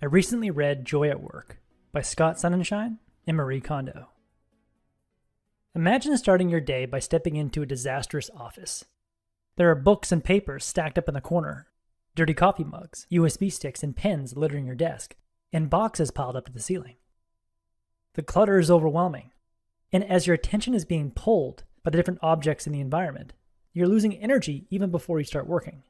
I recently read Joy at Work by Sonenshein and Marie Kondo. Imagine starting your day by stepping into a disastrous office. There are books and papers stacked up in the corner, dirty coffee mugs, USB sticks and pens littering your desk, and boxes piled up to the ceiling. The clutter is overwhelming, and as your attention is being pulled by the different objects in the environment, you're losing energy even before you start working.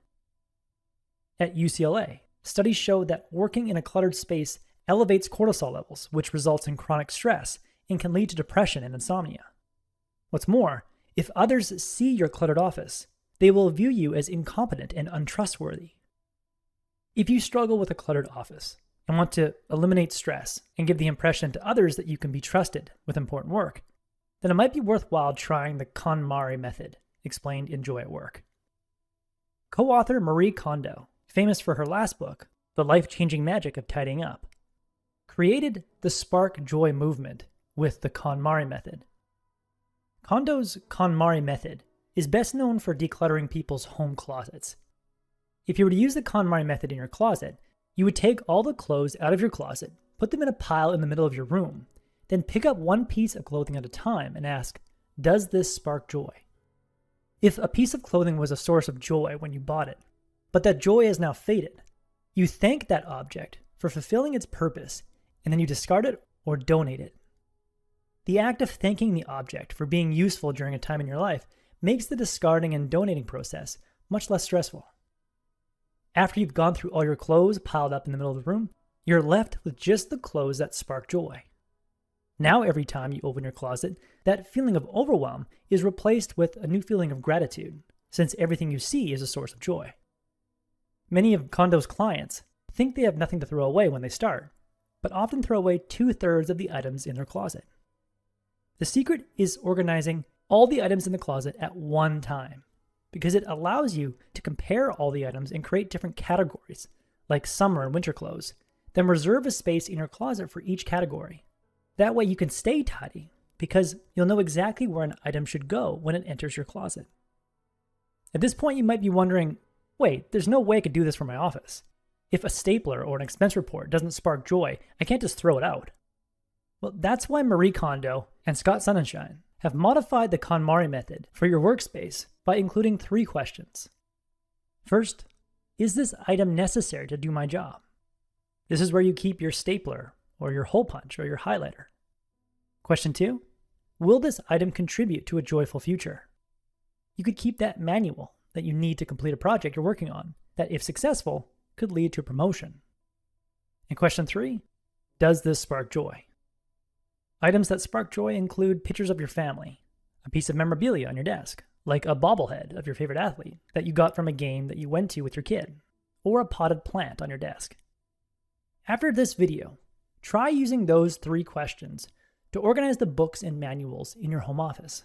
At UCLA, studies show that working in a cluttered space elevates cortisol levels, which results in chronic stress and can lead to depression and insomnia. What's more, if others see your cluttered office, they will view you as incompetent and untrustworthy. If you struggle with a cluttered office and want to eliminate stress and give the impression to others that you can be trusted with important work, then it might be worthwhile trying the KonMari method, explained in Joy at Work. Co-author Marie Kondo, famous for her last book, The Life-Changing Magic of Tidying Up, created the Spark Joy movement with the KonMari method. Kondo's KonMari method is best known for decluttering people's home closets. If you were to use the KonMari method in your closet, you would take all the clothes out of your closet, put them in a pile in the middle of your room, then pick up one piece of clothing at a time and ask, does this spark joy? If a piece of clothing was a source of joy when you bought it, but that joy has now faded, you thank that object for fulfilling its purpose, and then you discard it or donate it. The act of thanking the object for being useful during a time in your life makes the discarding and donating process much less stressful. After you've gone through all your clothes piled up in the middle of the room, you're left with just the clothes that spark joy. Now every time you open your closet, that feeling of overwhelm is replaced with a new feeling of gratitude, since everything you see is a source of joy. Many of Kondo's clients think they have nothing to throw away when they start, but often throw away 2/3 of the items in their closet. The secret is organizing all the items in the closet at one time, because it allows you to compare all the items and create different categories, like summer and winter clothes, then reserve a space in your closet for each category. That way you can stay tidy, because you'll know exactly where an item should go when it enters your closet. At this point, you might be wondering, wait, there's no way I could do this for my office. If a stapler or an expense report doesn't spark joy, I can't just throw it out. Well, that's why Marie Kondo and Sonenshein have modified the KonMari method for your workspace by including 3 questions. First, is this item necessary to do my job? This is where you keep your stapler or your hole punch or your highlighter. Question 2, will this item contribute to a joyful future? You could keep that manual that you need to complete a project you're working on that, if successful, could lead to a promotion. And question 3, does this spark joy? Items that spark joy include pictures of your family, a piece of memorabilia on your desk, like a bobblehead of your favorite athlete that you got from a game that you went to with your kid, or a potted plant on your desk. After this video, try using those 3 questions to organize the books and manuals in your home office.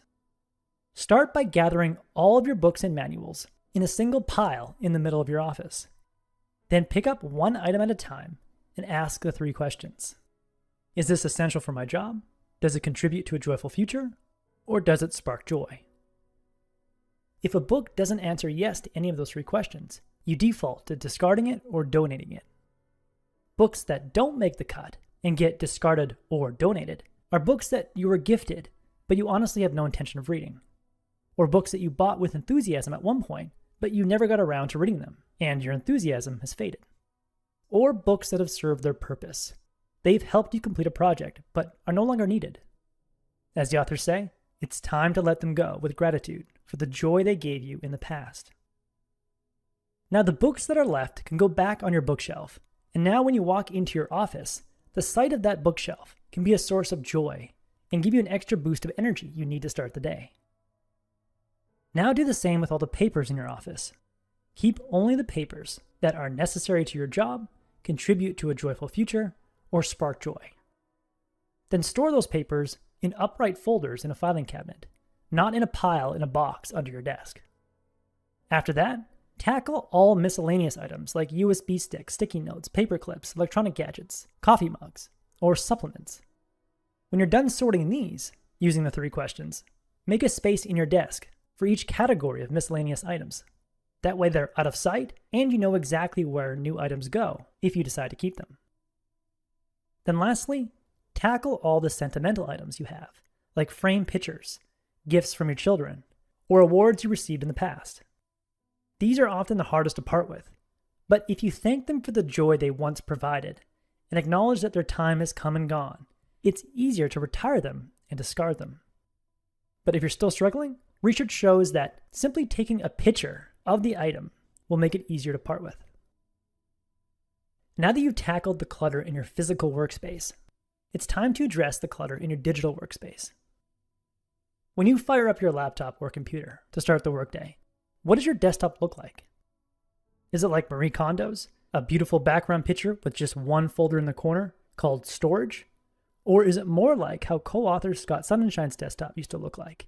Start by gathering all of your books and manuals in a single pile in the middle of your office. Then pick up one item at a time and ask the 3 questions. Is this essential for my job? Does it contribute to a joyful future? Or does it spark joy? If a book doesn't answer yes to any of those 3 questions, you default to discarding it or donating it. Books that don't make the cut and get discarded or donated are books that you were gifted, but you honestly have no intention of reading. Or books that you bought with enthusiasm at one point, but you never got around to reading them, and your enthusiasm has faded. Or books that have served their purpose. They've helped you complete a project, but are no longer needed. As the authors say, it's time to let them go with gratitude for the joy they gave you in the past. Now the books that are left can go back on your bookshelf, and now when you walk into your office, the sight of that bookshelf can be a source of joy and give you an extra boost of energy you need to start the day. Now do the same with all the papers in your office. Keep only the papers that are necessary to your job, contribute to a joyful future, or spark joy. Then store those papers in upright folders in a filing cabinet, not in a pile in a box under your desk. After that, tackle all miscellaneous items like USB sticks, sticky notes, paper clips, electronic gadgets, coffee mugs, or supplements. When you're done sorting these, using the 3 questions, make a space in your desk for each category of miscellaneous items. That way they're out of sight and you know exactly where new items go if you decide to keep them. Then lastly, tackle all the sentimental items you have, like framed pictures, gifts from your children, or awards you received in the past. These are often the hardest to part with, but if you thank them for the joy they once provided and acknowledge that their time has come and gone, it's easier to retire them and discard them. But if you're still struggling, research shows that simply taking a picture of the item will make it easier to part with. Now that you've tackled the clutter in your physical workspace, it's time to address the clutter in your digital workspace. When you fire up your laptop or computer to start the workday, what does your desktop look like? Is it like Marie Kondo's, a beautiful background picture with just one folder in the corner called storage? Or is it more like how co-author Scott Sonenshein's desktop used to look like?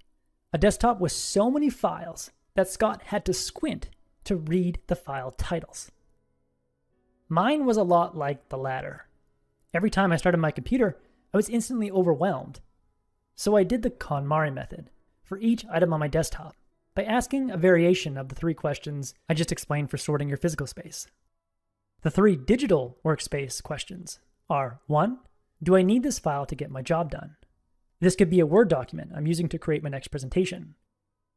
A desktop with so many files that Scott had to squint to read the file titles. Mine was a lot like the latter. Every time I started my computer, I was instantly overwhelmed. So I did the KonMari method for each item on my desktop by asking a variation of the 3 questions I just explained for sorting your physical space. The 3 digital workspace questions are: 1. Do I need this file to get my job done? This could be a Word document I'm using to create my next presentation,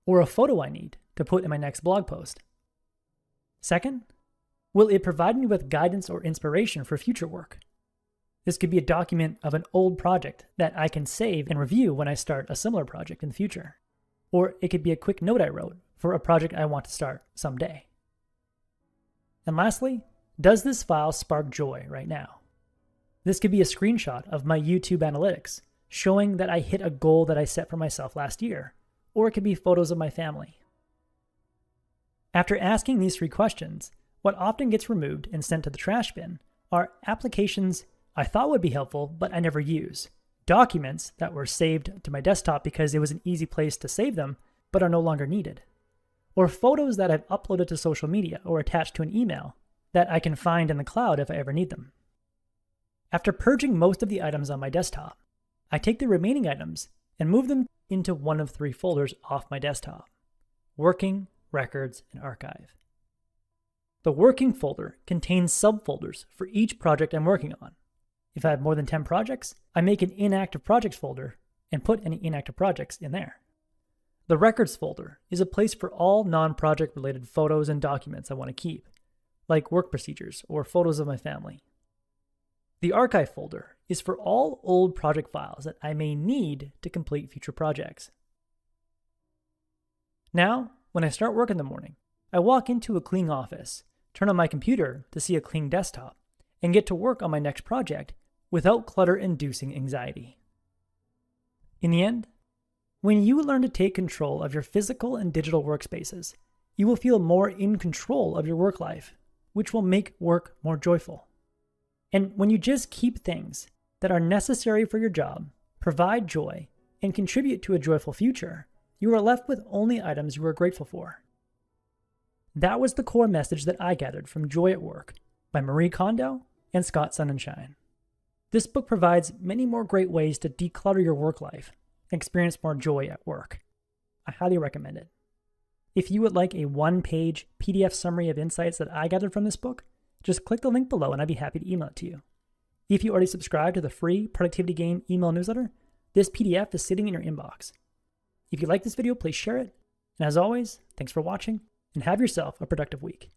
or a photo I need to put in my next blog post. 2nd, will it provide me with guidance or inspiration for future work? This could be a document of an old project that I can save and review when I start a similar project in the future. Or it could be a quick note I wrote for a project I want to start someday. And lastly, does this file spark joy right now? This could be a screenshot of my YouTube analytics showing that I hit a goal that I set for myself last year, or it could be photos of my family. After asking these 3 questions, what often gets removed and sent to the trash bin are applications I thought would be helpful, but I never use, documents that were saved to my desktop because it was an easy place to save them, but are no longer needed, or photos that I've uploaded to social media or attached to an email that I can find in the cloud if I ever need them. After purging most of the items on my desktop, I take the remaining items and move them into one of 3 folders off my desktop: Working, Records, and Archive. The Working folder contains subfolders for each project I'm working on. If I have more than 10 projects, I make an inactive projects folder and put any inactive projects in there. The Records folder is a place for all non-project related photos and documents I want to keep, like work procedures or photos of my family. The Archive folder is for all old project files that I may need to complete future projects. Now, when I start work in the morning, I walk into a clean office, turn on my computer to see a clean desktop, and get to work on my next project without clutter-inducing anxiety. In the end, when you learn to take control of your physical and digital workspaces, you will feel more in control of your work life, which will make work more joyful. And when you just keep things that are necessary for your job, provide joy, and contribute to a joyful future, you are left with only items you are grateful for. That was the core message that I gathered from Joy at Work by Marie Kondo and Scott Sonenshein. This book provides many more great ways to declutter your work life and experience more joy at work. I highly recommend it. If you would like a 1-page PDF summary of insights that I gathered from this book, just click the link below and I'd be happy to email it to you. If you already subscribe to the free Productivity Game email newsletter, this PDF is sitting in your inbox. If you like this video, please share it. And as always, thanks for watching and have yourself a productive week.